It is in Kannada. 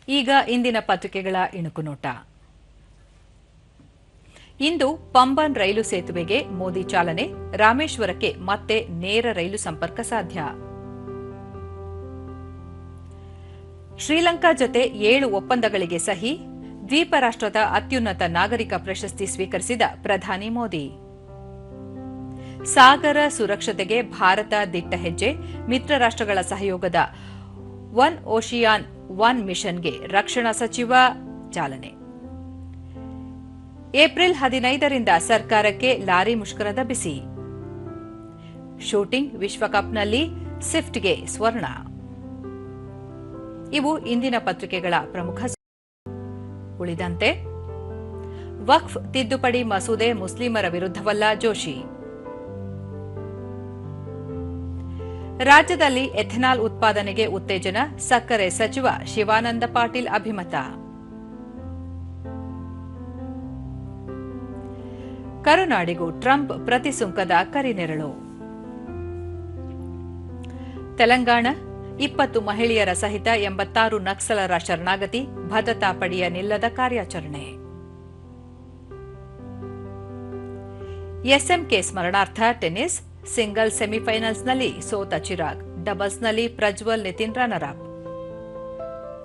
ಈಗ ಇಂದಿನ ಪತ್ರಿಕೆಗಳ ಇಣುಕು ನೋಟ. ಇಂದು ಪಂಬನ್ ರೈಲು ಸೇತುವೆಗೆ ಮೋದಿ ಚಾಲನೆ, ರಾಮೇಶ್ವರಕ್ಕೆ ಮತ್ತೆ ನೇರ ರೈಲು ಸಂಪರ್ಕ ಸಾಧ್ಯ. ಶ್ರೀಲಂಕಾ ಜೊತೆ 7 ಒಪ್ಪಂದಗಳಿಗೆ ಸಹಿ, ದ್ವೀಪ ರಾಷ್ಟ್ರದ ಅತ್ಯುನ್ನತ ನಾಗರಿಕ ಪ್ರಶಸ್ತಿ ಸ್ವೀಕರಿಸಿದ ಪ್ರಧಾನಿ ಮೋದಿ. ಸಾಗರ ಸುರಕ್ಷತೆಗೆ ಭಾರತ ದಿಟ್ಟ ಹೆಜ್ಜೆ, ಮಿತ್ರ ರಾಷ್ಟ್ರಗಳ ಸಹಯೋಗದ ಒನ್ ಓಷಿಯಾನ್ ಒನ್ ಮಿಷನ್ಗೆ ರಕ್ಷಣಾ ಸಚಿವ ಚಾಲನೆ. ಏಪ್ರಿಲ್ 15ರಿಂದ ಸರ್ಕಾರಕ್ಕೆ ಲಾರಿ ಮುಷ್ಕರದ ಬಿಸಿ. ಶೂಟಿಂಗ್ ವಿಶ್ವಕಪ್ನಲ್ಲಿ ಸ್ವಿಫ್ಟ್ಗೆ ಸ್ವರ್ಣ. ಇವು ಇಂದಿನ ಪತ್ರಿಕೆಗಳ ಪ್ರಮುಖ. ಉಳಿದಂತೆ ವಕ್ಫ್ ತಿದ್ದುಪಡಿ ಮಸೂದೆ ಮುಸ್ಲಿಮರ ವಿರುದ್ಧವಲ್ಲ, ಜೋಶಿ. ರಾಜ್ಯದಲ್ಲಿ ಎಥೆನಾಲ್ ಉತ್ಪಾದನೆಗೆ ಉತ್ತೇಜನ, ಸಕ್ಕರೆ ಸಚಿವ ಶಿವಾನಂದ ಪಾಟೀಲ್ ಅಭಿಮತ. ಕರುನಾಡಿಗೂ ಟ್ರಂಪ್ ಪ್ರತಿ ಸುಂಕದ ಕರಿನೆರಳು. ತೆಲಂಗಾಣ 20 ಮಹಿಳೆಯರ ಸಹಿತ 86 ನಕ್ಸಲರ ಶರಣಾಗತಿ, ಭದ್ರತಾ ಪಡೆಯ ನಿಲ್ಲದ ಕಾರ್ಯಾಚರಣೆ. ಎಸ್ಎಂಕೆ ಸ್ಮರಣಾರ್ಥ ಟೆನ್ನಿಸ್, ಸಿಂಗಲ್ಸ್ ಸೆಮಿಫೈನಲ್ಸ್ನಲ್ಲಿ ಸೋತ ಚಿರಾಗ್, ಡಬಲ್ಸ್ನಲ್ಲಿ ಪ್ರಜ್ವಲ್ ನಿತಿನ್ ರನ್ನರ್ ಅಪ್.